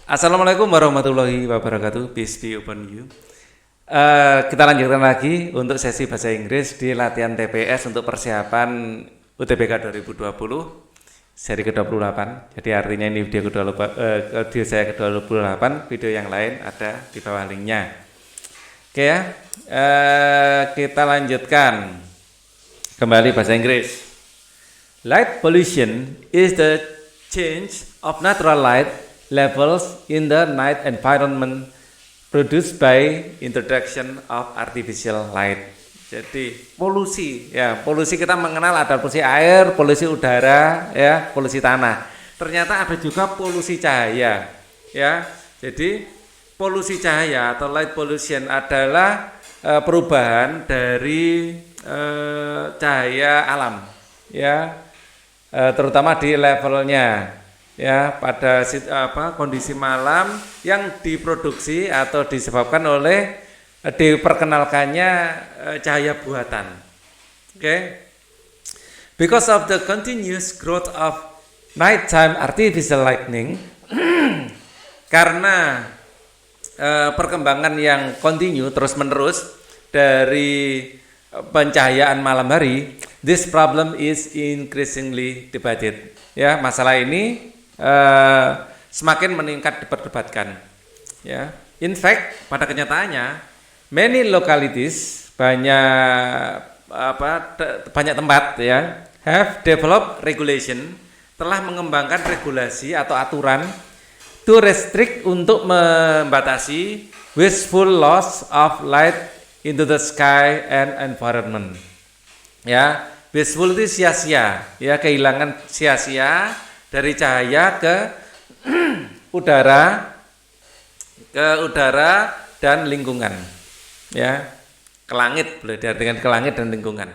Assalamualaikum warahmatullahi wabarakatuh. Peace be upon you. Kita lanjutkan lagi untuk sesi bahasa Inggris di latihan TPS untuk persiapan UTBK 2020 seri ke-28. Jadi artinya ini video saya ke-28, video yang lain ada di bawah linknya. Oke ya, kita lanjutkan kembali bahasa Inggris. Light pollution is the change of natural light levels in the night environment produced by introduction of artificial light. Jadi polusi, ya polusi kita mengenal ada polusi air, polusi udara, ya polusi tanah. Ternyata ada juga polusi cahaya, ya. Jadi polusi cahaya atau light pollution adalah perubahan dari cahaya alam, ya, terutama di levelnya. Ya, pada kondisi malam yang diproduksi atau disebabkan oleh diperkenalkannya cahaya buatan. Okay? Because of the continuous growth of nighttime artificial lightning, karena perkembangan yang continue terus-menerus dari pencahayaan malam hari, this problem is increasingly debated. Ya, masalah ini semakin meningkat diperdebatkan. Ya, in fact, pada kenyataannya, many localities banyak tempat ya have developed regulation, telah mengembangkan regulasi atau aturan to restrict untuk membatasi wasteful loss of light into the sky and environment. Ya, wasteful itu sia-sia, ya kehilangan sia-sia dari cahaya ke udara dan lingkungan, ya ke langit, boleh diartikan ke langit dan lingkungan.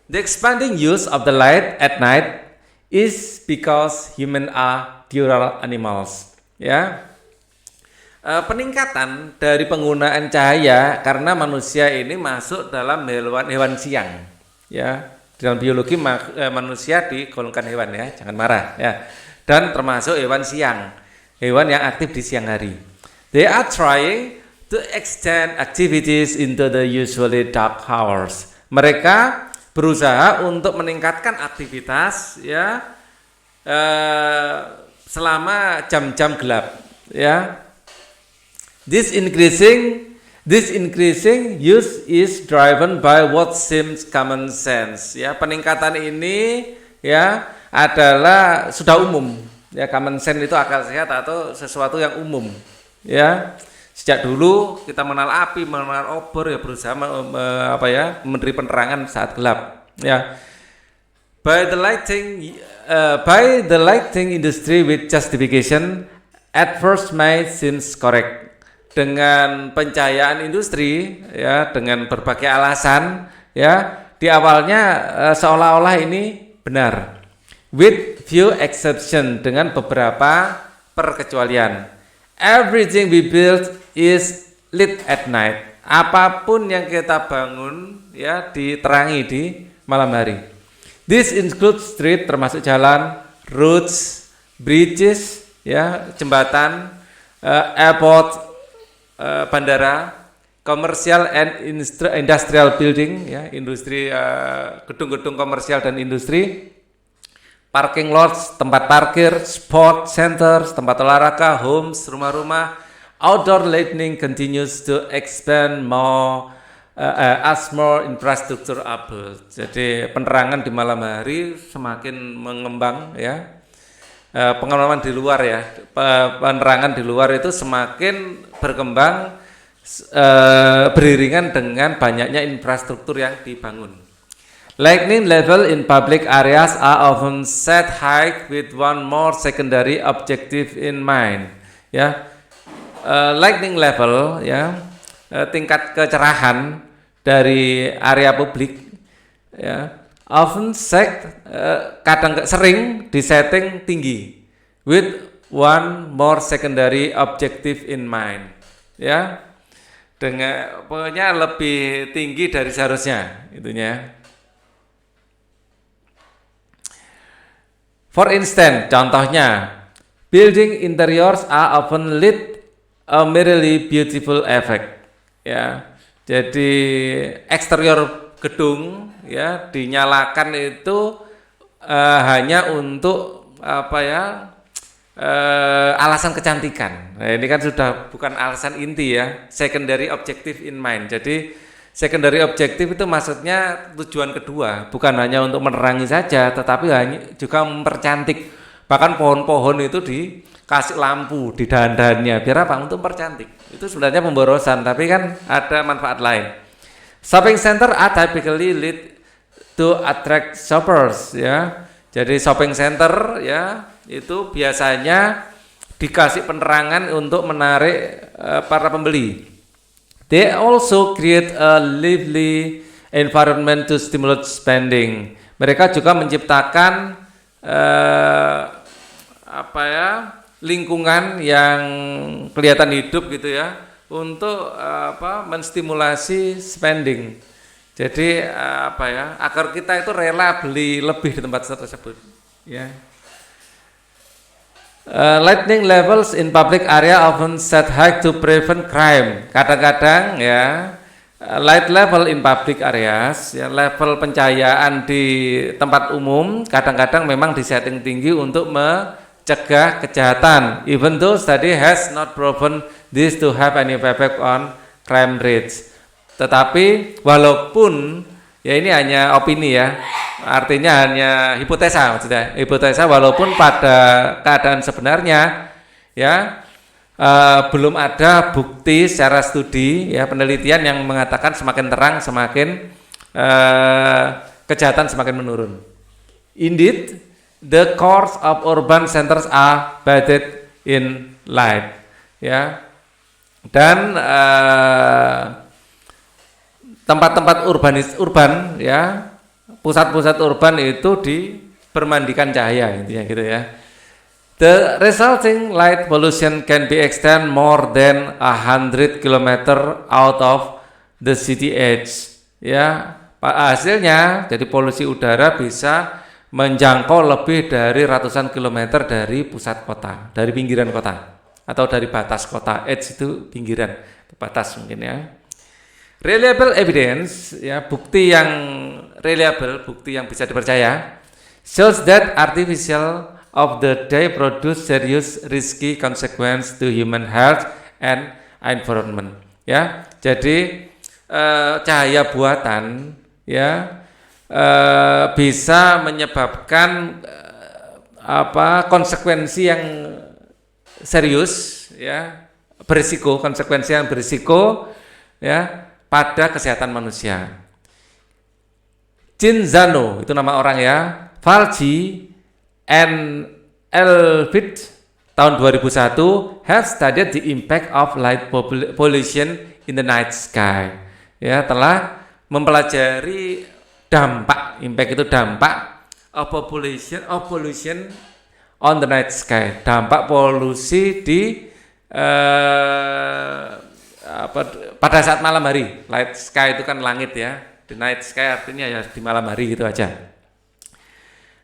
The expanding use of the light at night is because human are diurnal animals, ya. Peningkatan dari penggunaan cahaya karena manusia ini masuk dalam hewan siang, ya. Dalam biologi manusia digolongkan hewan, ya, jangan marah, ya. Dan termasuk hewan siang, hewan yang aktif di siang hari. They are trying to extend activities into the usually dark hours. Mereka berusaha untuk meningkatkan aktivitas, ya, selama jam-jam gelap, ya. This increasing use is driven by what seems common sense. Ya, peningkatan ini ya adalah sudah umum. Ya, common sense itu akal sehat atau sesuatu yang umum. Ya, sejak dulu kita mengenal api, mengenal obor, ya berusaha memberi penerangan saat gelap. Ya, by the lighting industry with justification at first may seems correct. Dengan pencahayaan industri, ya, dengan berbagai alasan, ya, di awalnya seolah-olah ini benar, with few exception, dengan beberapa perkecualian. Everything we build is lit at night. Apapun yang kita bangun, ya, diterangi di malam hari. This includes street, termasuk jalan, roads, bridges, ya, jembatan, airport, bandara, commercial and industrial building, ya, industri, gedung-gedung komersial dan industri, parking lots, tempat parkir, sport centers, tempat olahraga, homes, rumah-rumah. Outdoor lighting continues to expand more as more infrastructure are built. Jadi penerangan di malam hari semakin mengembang, ya. Pengalaman di luar, ya, penerangan di luar itu semakin berkembang beriringan dengan banyaknya infrastruktur yang dibangun. Lighting level in public areas are often set high with one more secondary objective in mind. Ya, lighting level, ya, tingkat kecerahan dari area publik, ya, often set, sering disetting tinggi with one more secondary objective in mind, ya, dengan pokoknya lebih tinggi dari seharusnya itunya. For instance, contohnya Building interiors are often lit a merely beautiful effect. Ya, jadi eksterior gedung ya dinyalakan itu hanya untuk alasan kecantikan. Nah, ini kan sudah bukan alasan inti ya, secondary objective in mind. Jadi secondary objective itu maksudnya tujuan kedua, bukan hanya untuk menerangi saja, tetapi juga mempercantik. Bahkan pohon-pohon itu dikasih lampu di dahan-dahannya, biar apa? Untuk mempercantik. Itu sebenarnya pemborosan, tapi kan ada manfaat lain. Shopping center are typically lit to attract shoppers ya. Jadi shopping center ya itu biasanya dikasih penerangan untuk menarik para pembeli. They also create a lively environment to stimulate spending. Mereka juga menciptakan lingkungan yang kelihatan hidup gitu ya untuk menstimulasi spending. Jadi agar kita itu rela beli lebih di tempat tersebut ya. Lighting levels in public area often set high to prevent crime. Kadang-kadang ya light level in public areas ya, level pencahayaan di tempat umum kadang-kadang memang disetting tinggi untuk mencegah kejahatan. Even though study has not proven this to have any effect on crime rates. Tetapi walaupun ya ini hanya opini ya, artinya hanya hipotesa maksudnya. Hipotesa walaupun pada keadaan sebenarnya ya belum ada bukti secara studi ya penelitian yang mengatakan semakin terang semakin kejahatan semakin menurun. Indeed, the cores of urban centers are bathed in light ya. Dan tempat-tempat urban ya, pusat-pusat urban itu dibermandikan cahaya gitu ya. The resulting light pollution can be extend more than 100 km out of the city edge. Ya, hasilnya jadi polusi udara bisa menjangkau lebih dari ratusan kilometer dari pusat kota, dari pinggiran kota atau dari batas kota. Edge itu pinggiran, batas mungkin ya. Reliable evidence ya, bukti yang reliable, bukti yang bisa dipercaya, shows that artificial of the day produce serious risky consequence to human health and environment ya. Jadi cahaya buatan ya bisa menyebabkan konsekuensi yang serius ya, berisiko, konsekuensi yang berisiko ya pada kesehatan manusia. Cinzano itu nama orang ya, Falci and Elvid tahun 2001 have studied the impact of light pollution in the night sky. Ya, telah mempelajari dampak, impact itu dampak of pollution on the night sky, dampak polusi di pada saat malam hari. Light sky itu kan langit ya, the night sky artinya ya di malam hari gitu aja.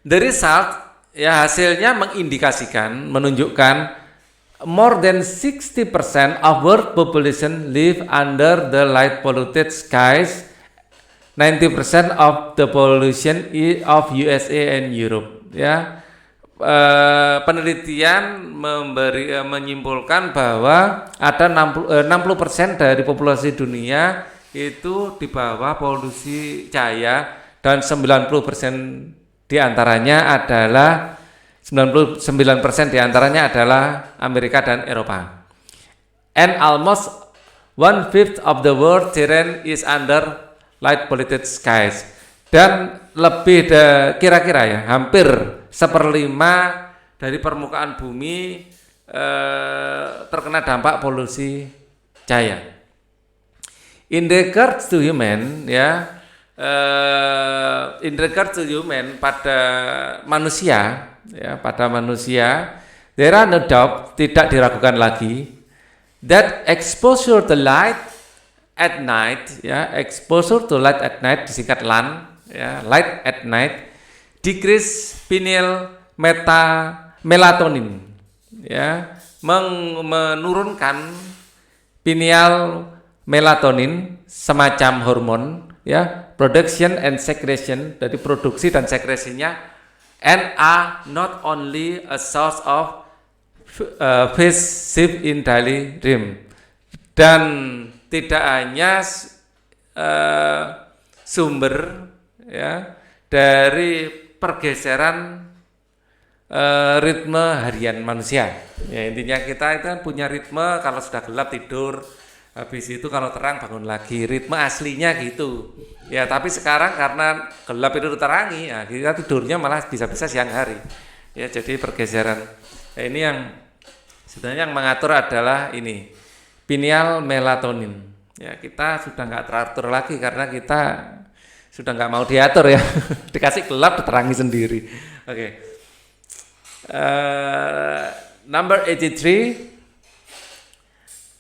The result ya hasilnya mengindikasikan, menunjukkan more than 60% of world population live under the light polluted skies. 90% of the pollution of USA and Europe ya. Penelitian menyimpulkan bahwa ada 60% dari populasi dunia itu di bawah polusi cahaya dan 90% diantaranya adalah 99% diantaranya adalah Amerika dan Eropa. And almost 1/5 of the world terrain is under light polluted skies. Dan lebih kira-kira ya hampir 1/5 dari permukaan bumi terkena dampak polusi cahaya. In regards to human ya, in regards to human pada manusia ya, pada manusia there are no doubt, tidak diragukan lagi that exposure to light at night ya, exposure to light at night disingkat LAN ya, light at night decrease pineal melatonin ya, menurunkan pineal melatonin, semacam hormon, ya, production and secretion, dari produksi dan sekresinya, and are not only a source of phase shift in daily rhythm, dan tidak hanya sumber, ya, dari pergeseran ritme harian manusia. Ya, intinya kita itu kan punya ritme, kalau sudah gelap tidur, habis itu kalau terang bangun lagi, ritme aslinya gitu. Ya, tapi sekarang karena gelap itu terangi, ya, kita tidurnya malah bisa-bisa siang hari. Ya, jadi pergeseran. Ya, ini yang sebenarnya yang mengatur adalah ini, pineal melatonin. Ya, kita sudah nggak teratur lagi karena kita sudah nggak mau diatur, ya. Dikasih gelap diterangi sendiri. Oke. Number 83.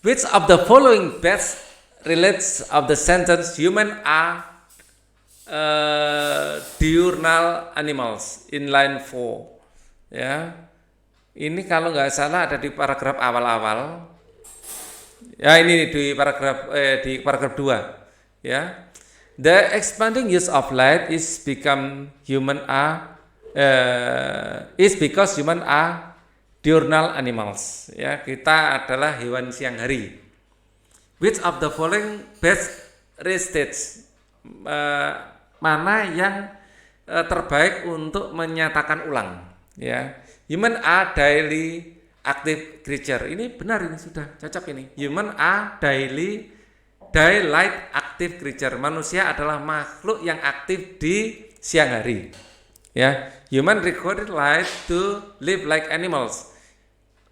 Which of the following best relates of the sentence human are diurnal animals in line 4? Ya, ini kalau nggak salah ada di paragraf awal-awal. Ya, ini di paragraf 2. Ya, the expanding use of light is because human are diurnal animals. Ya, kita adalah hewan siang hari. Which of the following best restates, mana yang terbaik untuk menyatakan ulang, ya. Human are daily active creature. Ini benar, ini sudah cocok ini. Human are daylight active creature. Manusia adalah makhluk yang aktif di siang hari. Ya, human required light to live like animals.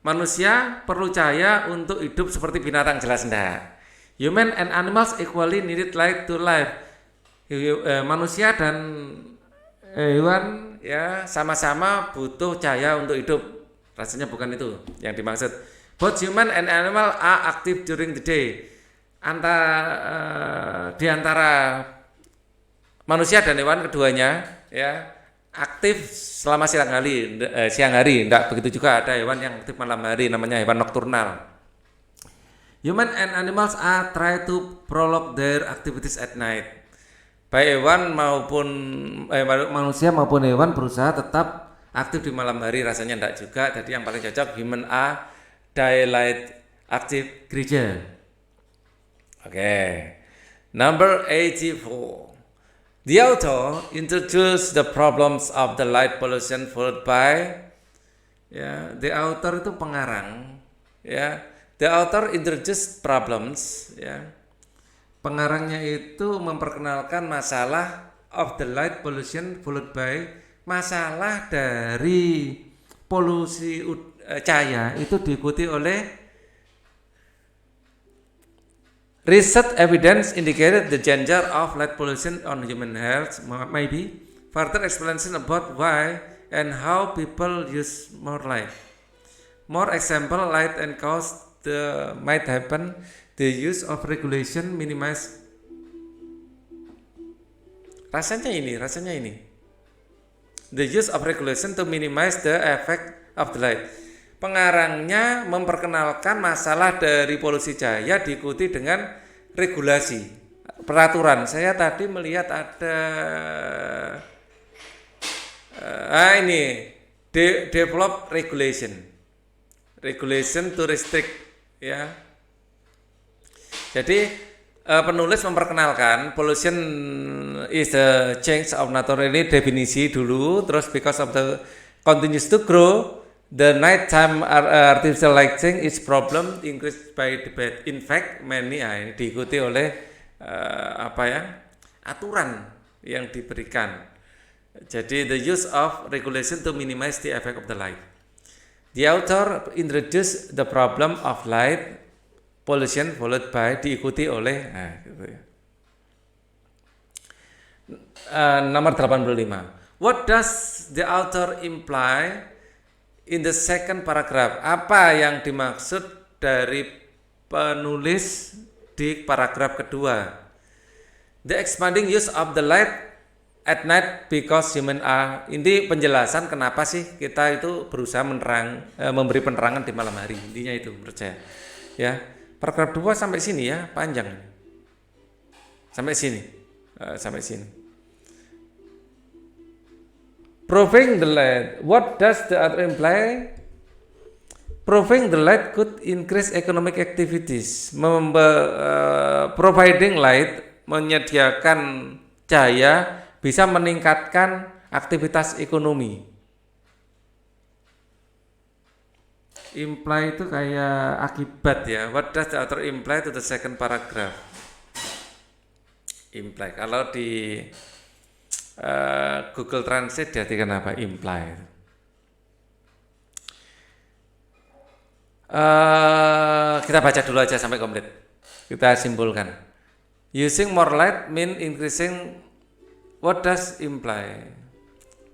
Manusia perlu cahaya untuk hidup seperti binatang, jelas enggak? Human and animals equally needed light to live. Manusia dan hewan, ya, sama-sama butuh cahaya untuk hidup. Rasanya bukan itu yang dimaksud. Both human and animal are active during the day. Di antara manusia dan hewan keduanya, ya, aktif selama siang hari, enggak begitu juga ada hewan yang aktif malam hari, namanya hewan nokturnal. Human and animals are try to prolong their activities at night. Baik hewan maupun manusia maupun hewan berusaha tetap aktif di malam hari, rasanya enggak juga. Jadi yang paling cocok human are daylight active creature. Oke. Number 84. The author introduced the problems of the light pollution followed by, ya, the author itu pengarang, ya. The author introduced problems, ya. Pengarangnya itu memperkenalkan masalah of the light pollution followed by, masalah dari polusi cahaya itu diikuti oleh recent evidence indicated the danger of light pollution on human health. Maybe further explanation about why and how people use more light. More example, light and cause might happen. The use of regulation minimize. Rasanya ini. The use of regulation to minimize the effect of the light. Pengarangnya memperkenalkan masalah dari polusi cahaya diikuti dengan regulasi, peraturan. Saya tadi melihat ada ini develop regulation to restrict, ya. Jadi penulis memperkenalkan pollution is a change of nature, ini definisi dulu, terus because of the continues to grow, the nighttime artificial lighting is problem increased by debate. In fact, many, ini diikuti oleh aturan yang diberikan. Jadi the use of regulation to minimize the effect of the light. The author introduced the problem of light pollution followed by, diikuti oleh, gitu ya. Nomor 85. What does the author imply in the second paragraph? Apa yang dimaksud dari penulis di paragraf kedua? The expanding use of the light at night because human are. Ini penjelasan kenapa sih kita itu berusaha memberi penerangan di malam hari. Intinya itu menurut saya. Ya, paragraf 2 sampai sini ya, panjang. Sampai sini. Sampai sini. Proving the light. What does the other imply? Proving the light could increase economic activities. Providing light, menyediakan cahaya, bisa meningkatkan aktivitas ekonomi. Imply itu kayak akibat ya. What does the author imply to the second paragraph? Imply. Kalau di Google Translate diartikan apa? Imply. Kita baca dulu aja sampai komplit. Kita simpulkan. Using more light mean increasing. What does imply?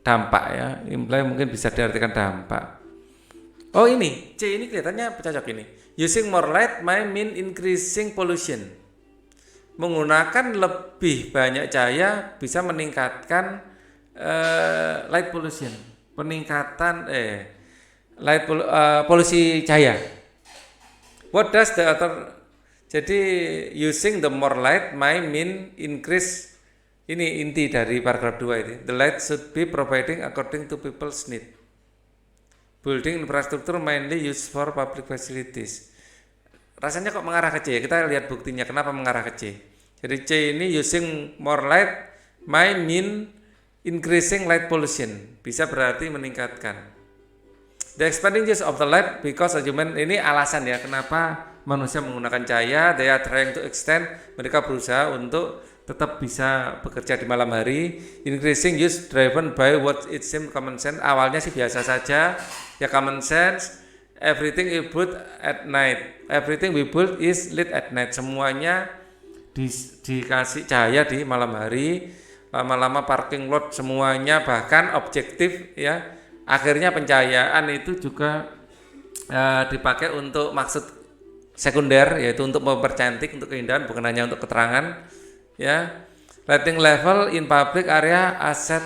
Dampak ya. Imply mungkin bisa diartikan dampak. Oh ini, C ini kelihatannya cocok ini. Using more light might mean increasing pollution. Menggunakan lebih banyak cahaya bisa meningkatkan light pollution. Peningkatan polusi cahaya. What does the author? Jadi using the more light might mean increase. Ini inti dari paragraf 2 ini. The light should be providing according to people's need. Building infrastructure mainly used for public facilities. Rasanya kok mengarah ke C. Kita lihat buktinya kenapa mengarah ke C. Jadi C ini using more light might mean increasing light pollution. Bisa berarti meningkatkan. The expanding use of the light because a human, ini alasan ya kenapa manusia menggunakan cahaya. They are trying to extend, mereka berusaha untuk tetap bisa bekerja di malam hari. Increasing use driven by what it seems common sense. Awalnya sih biasa saja ya, common sense. Everything we build at night, everything we build is lit at night. Semuanya dikasih cahaya di malam hari. Lama-lama parking lot semuanya bahkan objektif ya. Akhirnya pencahayaan itu juga dipakai untuk maksud sekunder, yaitu untuk mempercantik, untuk keindahan, bukan hanya untuk keterangan. Ya, lighting level in public area asset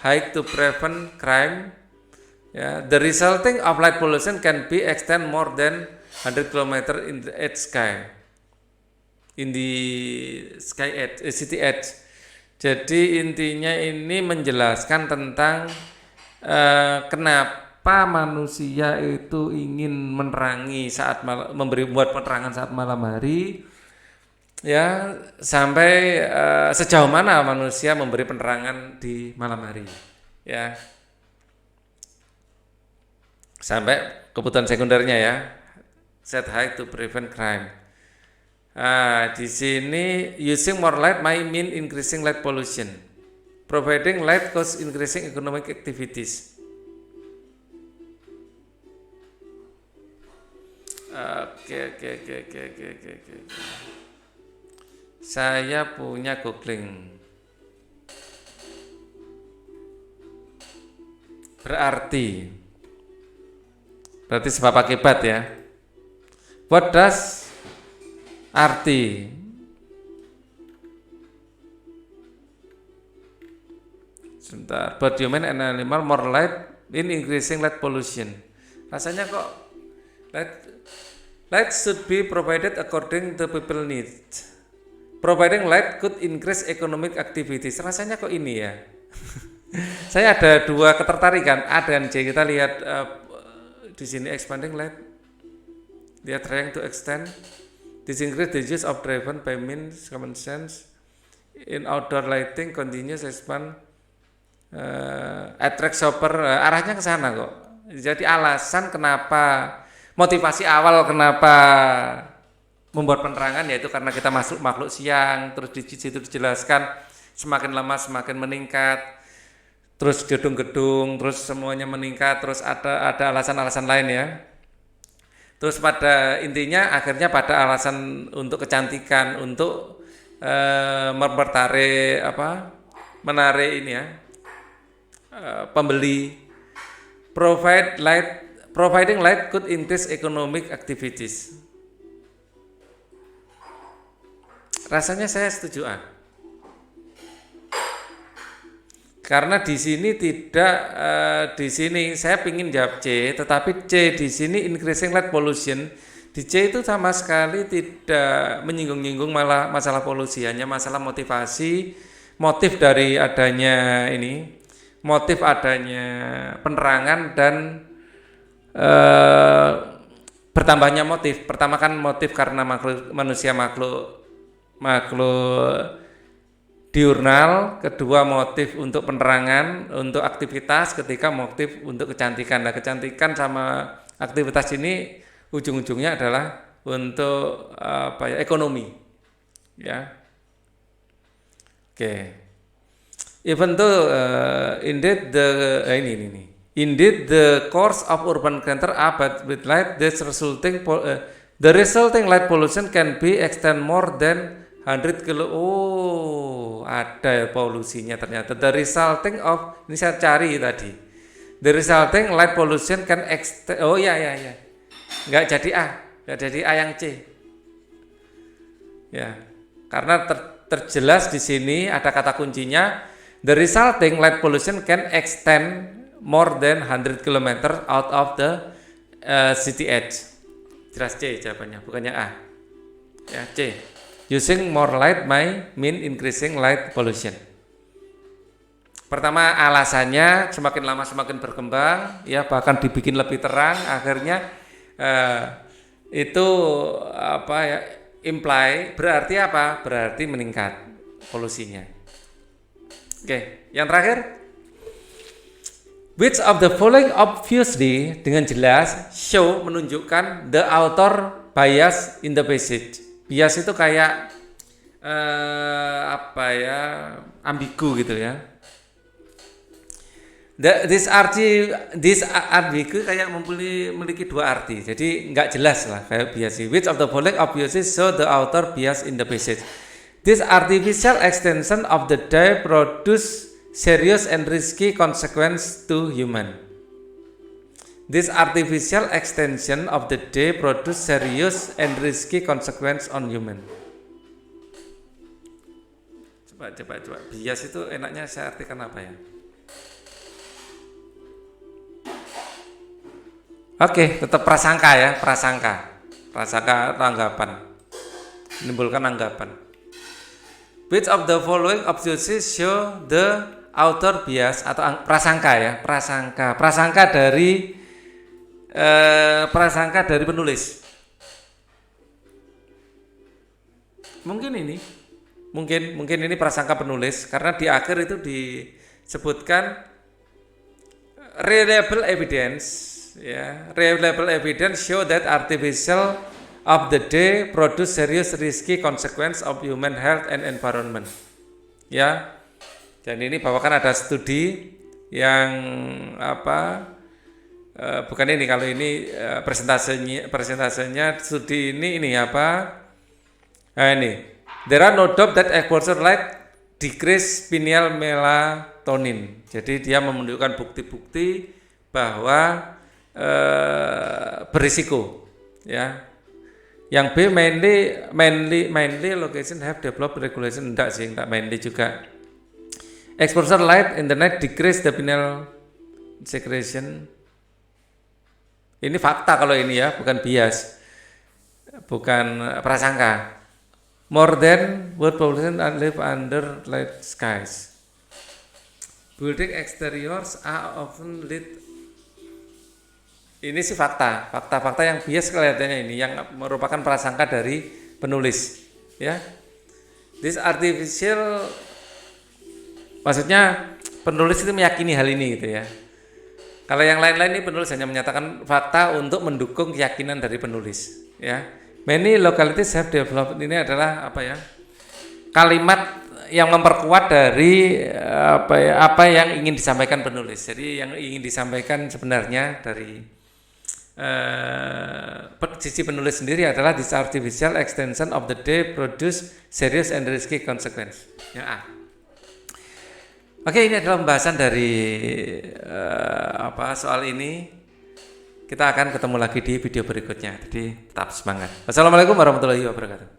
high to prevent crime. Ya, the resulting of light pollution can be extend more than 100 km in the edge sky. In the sky edge, city edge. Jadi intinya ini menjelaskan tentang kenapa manusia itu ingin menerangi saat buat penerangan saat malam hari, ya, sampai sejauh mana manusia memberi penerangan di malam hari, ya, sampai kebutuhan sekundernya ya, set high to prevent crime. Di sini using more light might mean increasing light pollution. Providing light cause increasing economic activities. Oke. Saya punya googling. Berarti sebab akibat ya. What does arti? Sebentar. But human and animal more light in increasing light pollution. Rasanya kok light should be provided according to people needs. Providing light could increase economic activities. Rasanya kok ini ya. Saya ada dua ketertarikan, A dan C. Kita lihat di sini expanding light. They are trying to extend. This increase the use of driven by means common sense. In outdoor lighting continuous expand. Attract shopper, arahnya ke sana kok. Jadi alasan kenapa, motivasi awal kenapa membuat penerangan yaitu karena kita masuk makhluk siang. Terus di situ dijelaskan semakin lama semakin meningkat. Terus gedung-gedung, terus semuanya meningkat. Terus ada alasan-alasan lain ya. Terus pada intinya akhirnya pada alasan untuk kecantikan, untuk menarik ini ya. Pembeli. Providing light could increase economic activities. Rasanya saya setuju A. Karena di sini tidak di sini saya pingin jawab C, tetapi C di sini increasing light pollution. Di C itu sama sekali tidak menyinggung-nyinggung malah masalah polusi, hanya masalah motif dari adanya ini, motif adanya penerangan dan bertambahnya motif. Pertama kan motif karena manusia makhluk diurnal, kedua motif untuk penerangan, untuk aktivitas, ketika motif untuk kecantikan. Nah, kecantikan sama aktivitas ini ujung-ujungnya adalah untuk ekonomi, ya. Oke. Even though indeed the course of urban center are but with light, the resulting light pollution can be extend more than 100 kilo. Oh, ada polusinya ternyata. The resulting of, ini saya cari tadi. The resulting light pollution can extend. Oh ya. Nggak jadi A yang C. Ya, karena terjelas di sini ada kata kuncinya. The resulting light pollution can extend more than 100 km out of the city edge. Jelas C jawabannya, bukannya A. Ya, C. Using more light may mean increasing light pollution. Pertama, alasannya semakin lama semakin berkembang, ya bahkan dibikin lebih terang, akhirnya itu imply berarti apa? Berarti meningkat polusinya. Oke, yang terakhir, which of the following obviously dengan jelas show menunjukkan the author bias in the passage. Bias itu kayak ambigu gitu ya. This ambigu kayak memiliki dua arti, jadi nggak jelas lah kayak bias. Which of the following obviously show the author bias in the passage. This artificial extension of the day produce serious and risky consequence to human. This artificial extension of the day produce serious and risky consequence on human. Coba. Bias itu enaknya saya artikan apa ya? Oke, tetap prasangka ya, prasangka anggapan, menimbulkan anggapan. Which of the following obviously show the author bias atau prasangka ya, prasangka dari penulis. Mungkin ini prasangka penulis karena di akhir itu disebutkan reliable evidence. Ya, reliable evidence show that artificial of the day produce serious risky consequence of human health and environment. Ya, dan ini bawakan ada studi yang bukan ini, kalau ini presentasinya studi ini ini. There are no doubt that exposure light decrease pineal melatonin. Jadi dia menunjukkan bukti-bukti bahwa berisiko, ya. Yang B mainly location have developed regulation, enggak mainly juga. Exposure light in the night decrease the pineal secretion. Ini fakta kalau ini ya, bukan bias, bukan prasangka. More than world population live under light skies. Building exteriors are often lit. Ini sih fakta yang bias kelihatannya ini, yang merupakan prasangka dari penulis, ya. This artificial, maksudnya penulis itu meyakini hal ini gitu ya. Kalau yang lain-lain ini penulis hanya menyatakan fakta untuk mendukung keyakinan dari penulis, ya. Many localities have developed, ini adalah kalimat yang memperkuat dari apa yang ingin disampaikan penulis. Jadi yang ingin disampaikan sebenarnya dari sisi penulis sendiri adalah this artificial extension of the day produce serious and risky consequence. Ya, Oke, ini adalah pembahasan dari soal ini. Kita akan ketemu lagi di video berikutnya. Jadi tetap semangat. Wassalamualaikum warahmatullahi wabarakatuh.